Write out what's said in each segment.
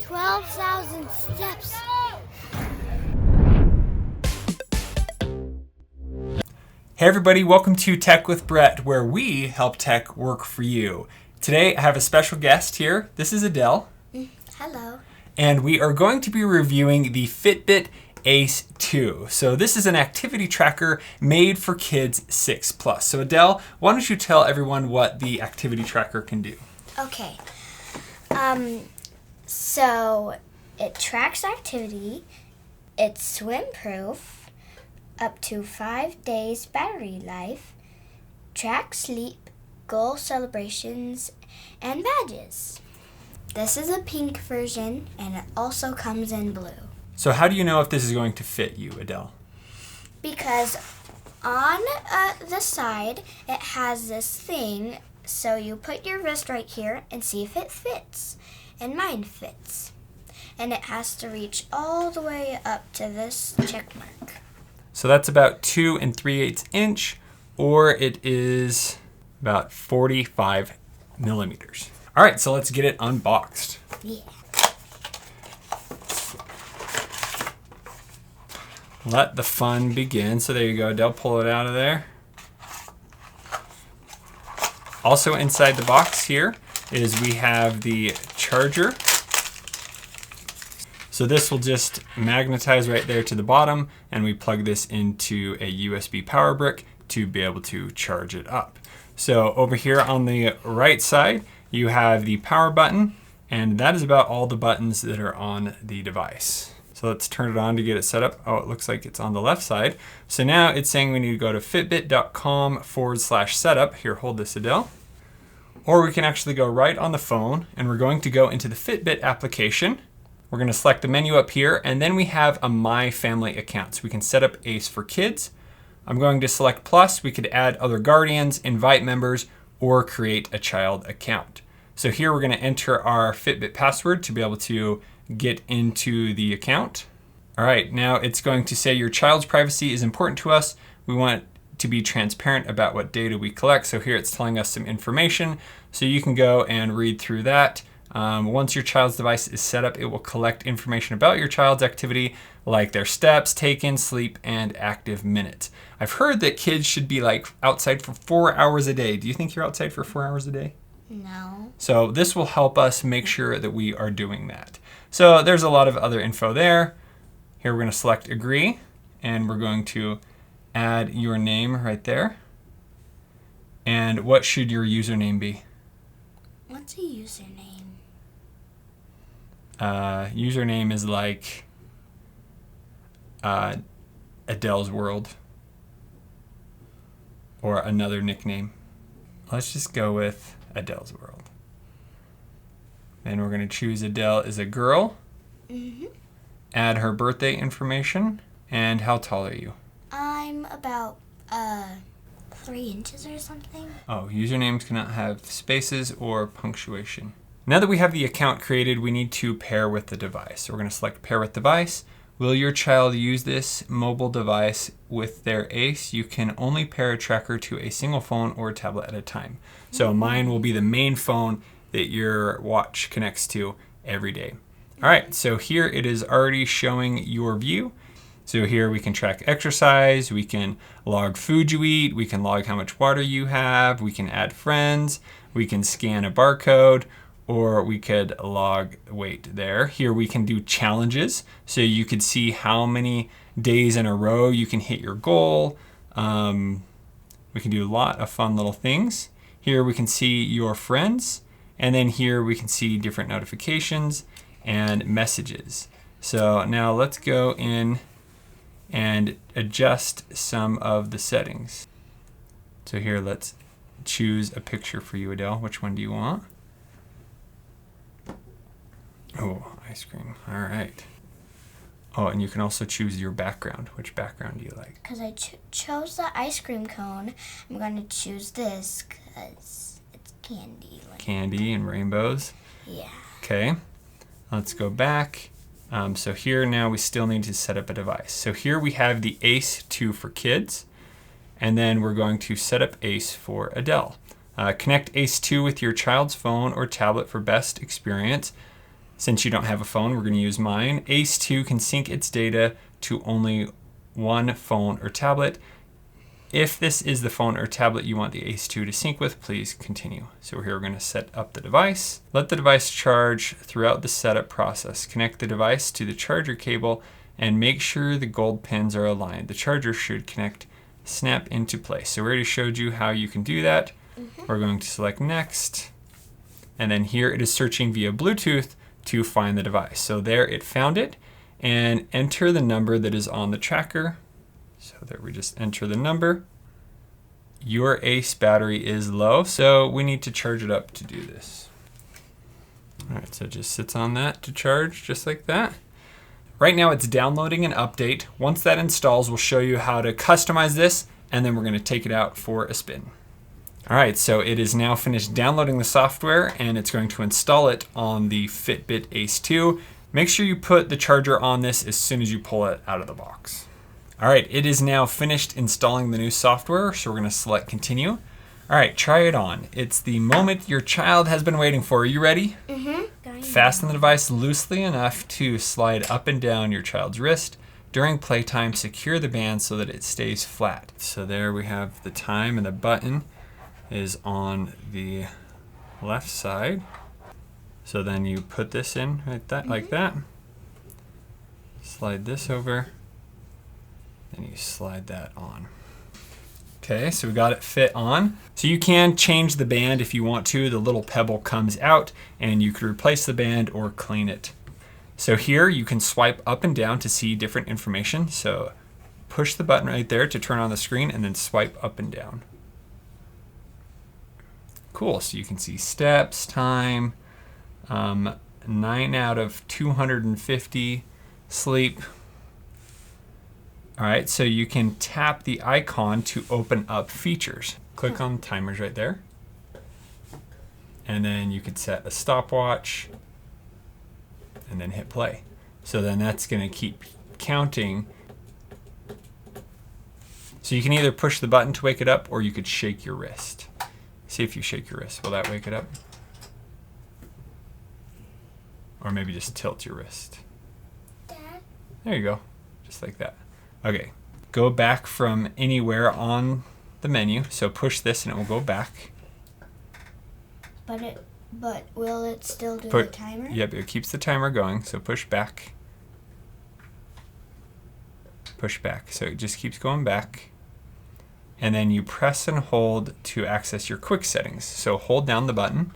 12,000 steps. Hey everybody, welcome to Tech with Brett, where we help tech work for you. Today I have a special guest here. This is Adele. Hello. And we are going to be reviewing the FitBit Ace 2. So this is an activity tracker made for kids 6+. So Adele, why don't you tell everyone what the activity tracker can do? Okay. So it tracks activity. It's swim-proof. Up to 5 days battery life, track sleep, goal celebrations, and badges. This is a pink version, and it also comes in blue. So how do you know if this is going to fit you, Adele? Because on the side, it has this thing, so you put your wrist right here and see if it fits. And mine fits. And it has to reach all the way up to this check mark. So that's about 2 3/8 inch, or it is about 45 millimeters. All right, so let's get it unboxed. Yeah. Let the fun begin. So there you go, Adele, pull it out of there. Also inside the box here is we have the charger. So this will just magnetize right there to the bottom, and we plug this into a USB power brick to be able to charge it up. So over here on the right side, you have the power button, and that is about all the buttons that are on the device. So let's turn it on to get it set up. Oh, it looks like it's on the left side. So now it's saying we need to go to fitbit.com/setup. Here, hold this, Adele. Or we can actually go right on the phone, and we're going to go into the Fitbit application. We're going to select the menu up here, and then we have a My Family account. So we can set up Ace for kids. I'm going to select Plus. We could add other guardians, invite members, or create a child account. So here we're going to enter our Fitbit password to be able to get into the account. All right, now it's going to say your child's privacy is important to us. We want to be transparent about what data we collect. So here it's telling us some information. So you can go and read through that. Once your child's device is set up, it will collect information about your child's activity, like their steps taken, sleep, and active minutes. I've heard that kids should be outside for 4 hours a day. Do you think you're outside for 4 hours a day? No. So this will help us make sure that we are doing that. So there's a lot of other info there. Here we're going to select agree, and we're going to add your name right there. And what should your username be? What's a username? Username is like Adele's World or another nickname. Let's just go with Adele's World. Then we're going to choose Adele is a girl. Mm-hmm. Add her birthday information. And how tall are you? I'm about 3 inches or something. Oh, usernames cannot have spaces or punctuation. Now that we have the account created, we need to pair with the device. So we're going to select pair with device. Will your child use this mobile device with their Ace? You can only pair a tracker to a single phone or tablet at a time. So mine will be the main phone that your watch connects to every day. All right, so here it is already showing your view. So here we can track exercise, we can log food you eat, we can log how much water you have, we can add friends, we can scan a barcode, or we could log weight there. Here we can do challenges, so you could see how many days in a row you can hit your goal. We can do a lot of fun little things. Here we can see your friends, and then here we can see different notifications and messages. So now let's go in and adjust some of the settings. So here let's choose a picture for you, Adele. Which one do you want? Oh, ice cream. All right. Oh, and you can also choose your background. Which background do you like? Because I chose the ice cream cone, I'm going to choose this because it's candy. Candy and rainbows? Yeah. Okay. Let's go back. So here now we still need to set up a device. So here we have the Ace 2 for kids, and then we're going to set up Ace for Adele. Connect Ace 2 with your child's phone or tablet for best experience. Since you don't have a phone, we're going to use mine. Ace 2 can sync its data to only one phone or tablet. If this is the phone or tablet you want the Ace 2 to sync with, please continue. So here we're going to set up the device. Let the device charge throughout the setup process. Connect the device to the charger cable and make sure the gold pins are aligned. The charger should snap into place. So we already showed you how you can do that. We're going to select next. And then here it is searching via Bluetooth to find the device. So there it found it, and enter the number that is on the tracker. So there we just enter the number. Your Ace battery is low, so we need to charge it up to do this. All right, so it just sits on that to charge just like that. Right now it's downloading an update. Once that installs, we'll show you how to customize this, and then we're going to take it out for a spin. All right, so it is now finished downloading the software, and it's going to install it on the FitBit Ace 2. Make sure you put the charger on this as soon as you pull it out of the box. All right, it is now finished installing the new software, so we're going to select continue. All right, try it on. It's the moment your child has been waiting for. Are you ready? Fasten the device loosely enough to slide up and down your child's wrist. During playtime, secure the band so that it stays flat. So there we have the time, and the button is on the left side. So then you put this in like that. Slide this over. Then you slide that on. Okay, so we got it fit on. So you can change the band if you want to. The little pebble comes out and you can replace the band or clean it. So here you can swipe up and down to see different information. So push the button right there to turn on the screen and then swipe up and down. Cool, so you can see steps, time, 9 out of 250, sleep. All right, so you can tap the icon to open up features. Click on timers right there. And then you could set a stopwatch and then hit play. So then that's gonna keep counting. So you can either push the button to wake it up or you could shake your wrist. See if you shake your wrist, will that wake it up? Or maybe just tilt your wrist. Dad? There you go, just like that. Okay, go back from anywhere on the menu. So push this and it will go back. But will it still do the timer? Yep, it keeps the timer going. So push back. Push back. So it just keeps going back. And then you press and hold to access your quick settings. So hold down the button.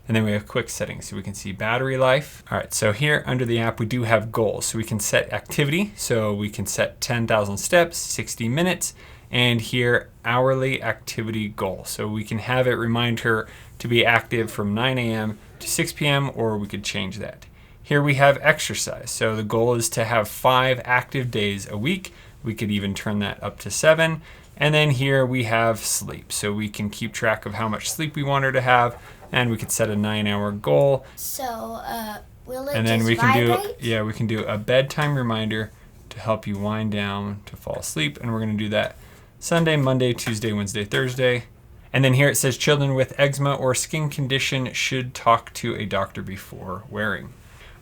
And then we have quick settings, so we can see battery life. All right, so here under the app, we do have goals. So we can set activity. So we can set 10,000 steps, 60 minutes, and here hourly activity goal. So we can have it remind her to be active from 9 a.m. to 6 p.m., or we could change that. Here we have exercise. So the goal is to have 5 active days a week. We could even turn that up to 7. And then here we have sleep. So we can keep track of how much sleep we want her to have. And we could set a 9-hour goal. So, will it and then just we can vibrate? we can do a bedtime reminder to help you wind down to fall asleep. And we're going to do that Sunday, Monday, Tuesday, Wednesday, Thursday. And then here it says children with eczema or skin condition should talk to a doctor before wearing.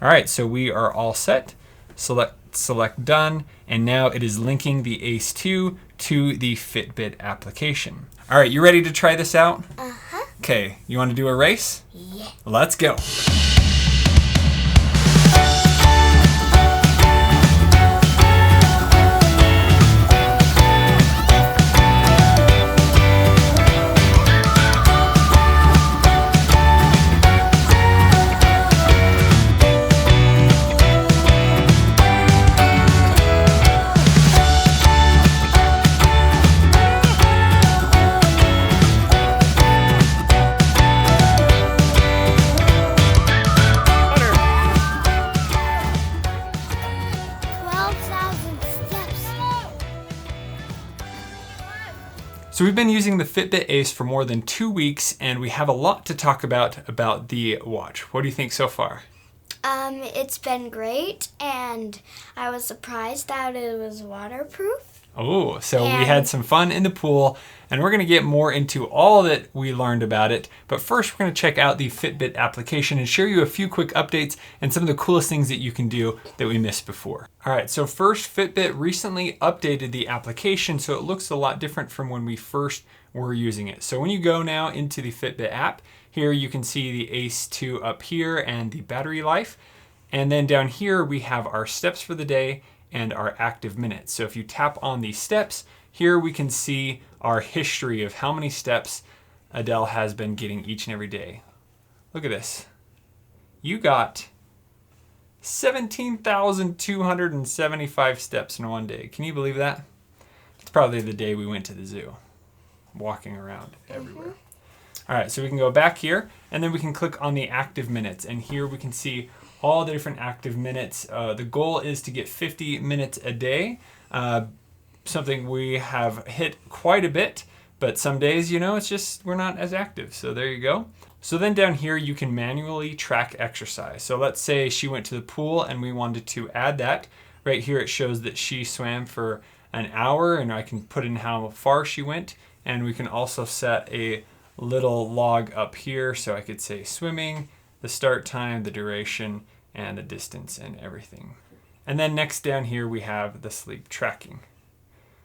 All right, so we are all set. Select done, and now it is linking the Ace 2 to the Fitbit application. All right, you ready to try this out? Uh-huh. Okay, you want to do a race? Yeah. Let's go. So we've been using the FitBit Ace for more than 2 weeks, and we have a lot to talk about the watch. What do you think so far? It's been great, and I was surprised that it was waterproof. Oh, so we had some fun in the pool, and we're going to get more into all that we learned about it. But first, we're going to check out the Fitbit application and share you a few quick updates and some of the coolest things that you can do that we missed before. All right, so first, Fitbit recently updated the application, so it looks a lot different from when we first were using it. So when you go now into the Fitbit app, here you can see the Ace 2 up here and the battery life. And then down here, we have our steps for the day and our active minutes. So if you tap on these steps, here we can see our history of how many steps Adele has been getting each and every day. Look at this. You got 17,275 steps in one day. Can you believe that? It's probably the day we went to the zoo, walking around everywhere. All right, so we can go back here, and then we can click on the active minutes, and here we can see all the different active minutes. The goal is to get 50 minutes a day, something we have hit quite a bit, but some days, it's just we're not as active. So there you go. So then down here, you can manually track exercise. So let's say she went to the pool and we wanted to add that. Right here, it shows that she swam for an hour, and I can put in how far she went. And we can also set a little log up here. So I could say swimming, the start time, the duration, and the distance and everything. And then next down here, we have the sleep tracking.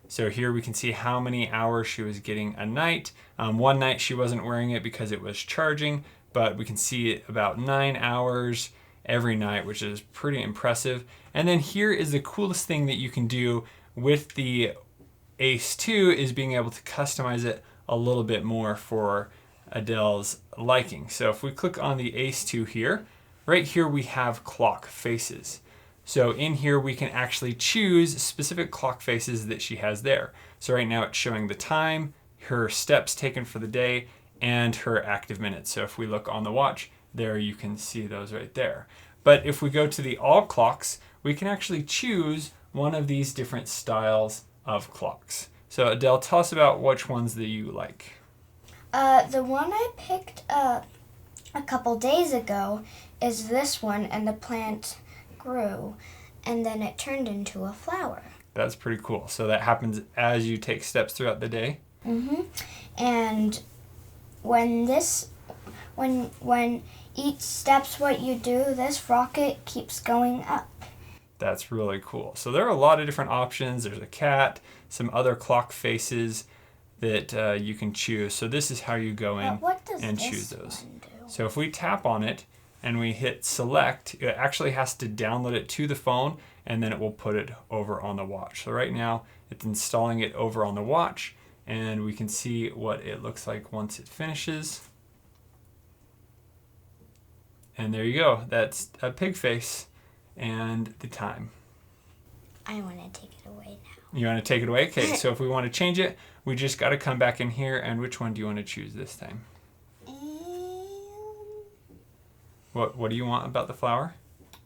So here we can see how many hours she was getting a night. One night she wasn't wearing it because it was charging, but we can see about 9 hours every night, which is pretty impressive. And then here is the coolest thing that you can do with the Ace 2 is being able to customize it a little bit more for Adele's liking. So if we click on the Ace 2 here, right here we have clock faces. So in here we can actually choose specific clock faces that she has there. So right now it's showing the time, her steps taken for the day, and her active minutes. So if we look on the watch, there you can see those right there. But if we go to the all clocks, we can actually choose one of these different styles of clocks. So Adele, tell us about which ones that you like. The one I picked up a couple days ago is this one, and the plant grew, and then it turned into a flower. That's pretty cool. So that happens as you take steps throughout the day? And when each step's what you do, this rocket keeps going up. That's really cool. So there are a lot of different options. There's a cat, some other clock faces that you can choose. So this is how you go in and choose those. So if we tap on it and we hit select, it actually has to download it to the phone, and then it will put it over on the watch. So right now it's installing it over on the watch, and we can see what it looks like once it finishes. And there you go. That's a pig face and the time. I want to take it away now. You want to take it away? Okay, so if we want to change it, we just got to come back in here, and which one do you want to choose this time? What do you want about the flower?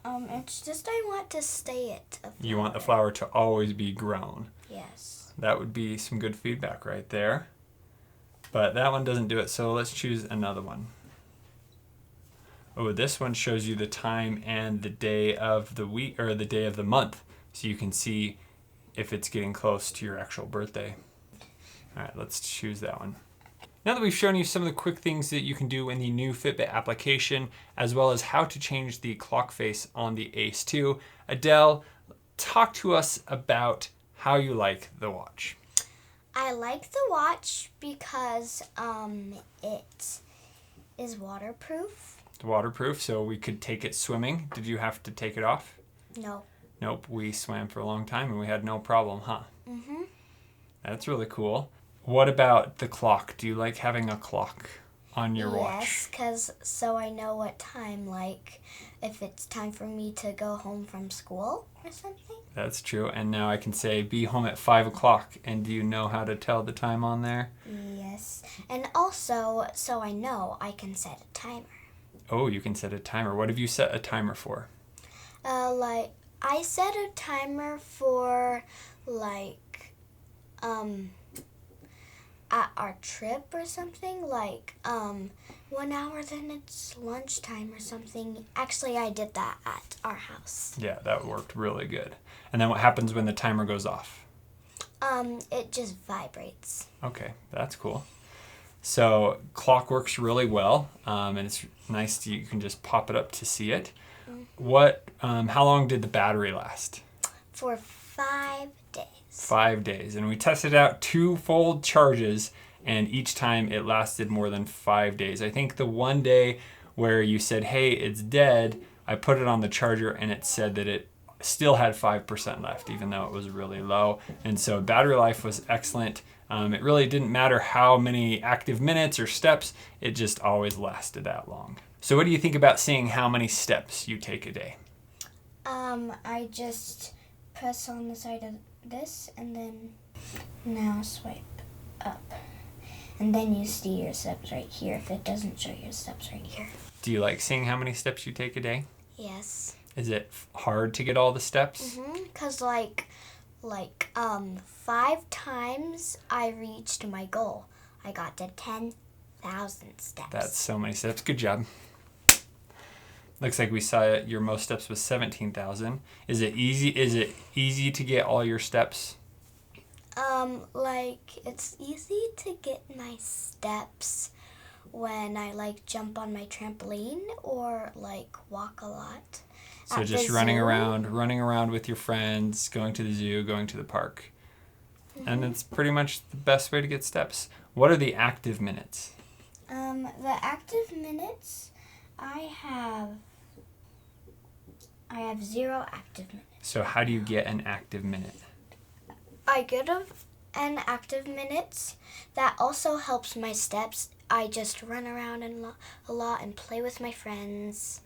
It's just I want to stay it. You want the flower to always be grown. Yes. That would be some good feedback right there. But that one doesn't do it, so let's choose another one. Oh, this one shows you the time and the day of the week, or the day of the month, so you can see if it's getting close to your actual birthday. All right, let's choose that one. Now that we've shown you some of the quick things that you can do in the new Fitbit application, as well as how to change the clock face on the Ace 2, Adele, talk to us about how you like the watch. I like the watch because it is waterproof. It's waterproof, so we could take it swimming. Did you have to take it off? No. Nope, we swam for a long time and we had no problem, huh? That's really cool. What about the clock? Do you like having a clock on your watch? Yes, because so I know what time, like if it's time for me to go home from school or something. That's true. And now I can say, be home at 5 o'clock. And do you know how to tell the time on there? Yes. And also, so I know I can set a timer. Oh, you can set a timer. What have you set a timer for? Like, I set a timer for, at our trip or something, 1 hour, then it's lunchtime or something. Actually, I did that at our house. Yeah, that worked really good. And then what happens when the timer goes off? It just vibrates. Okay, that's cool. So clock works really well, and it's nice you can just pop it up to see it. How long did the battery last? For 5 days. 5 days. And we tested out 2-fold charges, and each time it lasted more than 5 days. I think the one day where you said, hey, it's dead, I put it on the charger and it said that it still had 5% left, even though it was really low. And so battery life was excellent. It really didn't matter how many active minutes or steps, it just always lasted that long. So what do you think about seeing how many steps you take a day? I just press on the side of this and then now swipe up. And then you see your steps right here if it doesn't show your steps right here. Do you like seeing how many steps you take a day? Yes. Is it hard to get all the steps? Because 5 times I reached my goal. I got to 10,000 steps. That's so many steps. Good job. Looks like we saw your most steps was 17,000. Is it easy to get all your steps? It's easy to get my steps when I jump on my trampoline or walk a lot. So just running around with your friends, going to the zoo, going to the park. And it's pretty much the best way to get steps. What are the active minutes? The active minutes, I have 0 active minutes. So how do you get an active minute? I get an active minutes. That also helps my steps. I just run around a lot and play with my friends,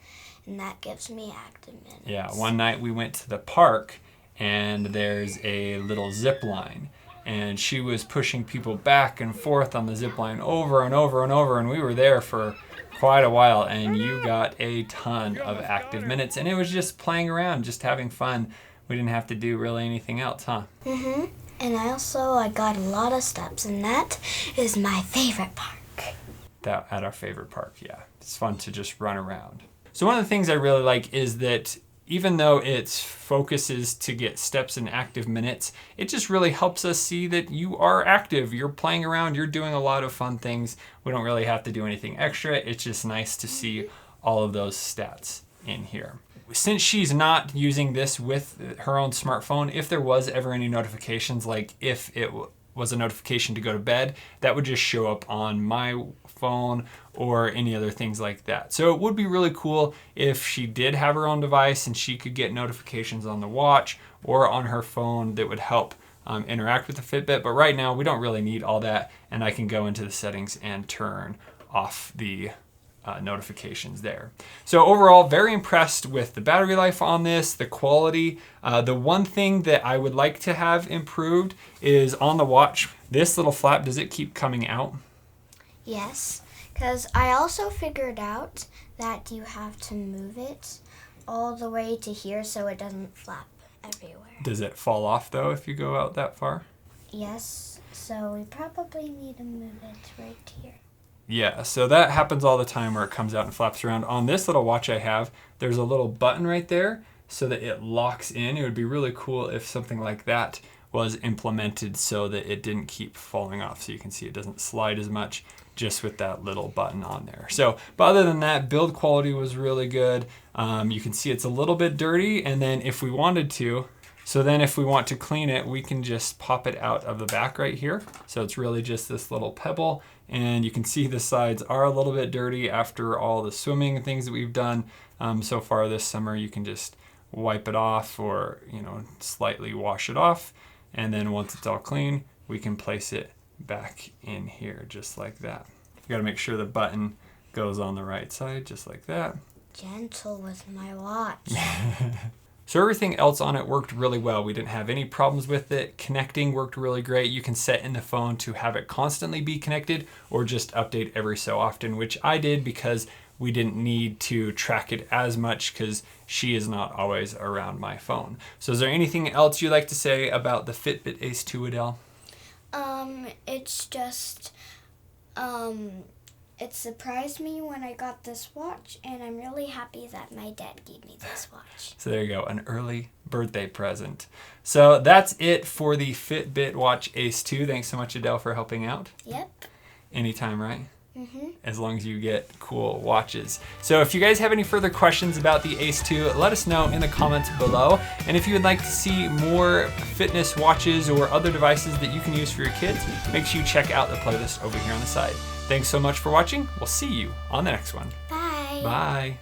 and that gives me active minutes. Yeah, one night we went to the park, and there's a little zip line, and she was pushing people back and forth on the zip line over and over and over, and we were there for quite a while, and you got a ton of active minutes, and it was just playing around, just having fun. We didn't have to do really anything else, huh? And I got a lot of steps, and that is my favorite park. At our favorite park, yeah. It's fun to just run around. So one of the things I really like is that even though its focus is to get steps and active minutes, it just really helps us see that you are active. You're playing around, you're doing a lot of fun things. We don't really have to do anything extra. It's just nice to see all of those stats in here. Since she's not using this with her own smartphone, if there was ever any notifications, like if it was a notification to go to bed, that would just show up on my phone or any other things like that. So it would be really cool if she did have her own device and she could get notifications on the watch or on her phone that would help interact with the Fitbit. But right now we don't really need all that, and I can go into the settings and turn off the notifications there. So overall, very impressed with the battery life on this, the quality. The one thing that I would like to have improved is on the watch. This little flap, does it keep coming out? Yes, because I also figured out that you have to move it all the way to here so it doesn't flap everywhere. Does it fall off though if you go out that far? Yes, so we probably need to move it right here. Yeah, so that happens all the time where it comes out and flaps around. On this little watch I have, there's a little button right there so that it locks in. It would be really cool if something like that was implemented so that it didn't keep falling off. So you can see it doesn't slide as much just with that little button on there. So, but other than that, build quality was really good. You can see it's a little bit dirty, and then if we wanted to, if we want to clean it, we can just pop it out of the back right here. So it's really just this little pebble, and you can see the sides are a little bit dirty after all the swimming and things that we've done so far this summer. You can just wipe it off or, slightly wash it off. And then once it's all clean, we can place it back in here just like that. You got to make sure the button goes on the right side just like that. Gentle with my watch. So everything else on it worked really well. We didn't have any problems with it. Connecting worked really great. You can set in the phone to have it constantly be connected or just update every so often, which I did because we didn't need to track it as much because she is not always around my phone. So is there anything else you'd like to say about the Fitbit Ace 2, Adele? It's just, it surprised me when I got this watch, and I'm really happy that my dad gave me this watch. So there you go, an early birthday present. So that's it for the Fitbit Watch Ace 2. Thanks so much, Adele, for helping out. Yep. Anytime, right? Mm-hmm. As long as you get cool watches. So if you guys have any further questions about the Ace 2, let us know in the comments below. And if you would like to see more fitness watches or other devices that you can use for your kids, make sure you check out the playlist over here on the side. Thanks so much for watching. We'll see you on the next one. Bye. Bye.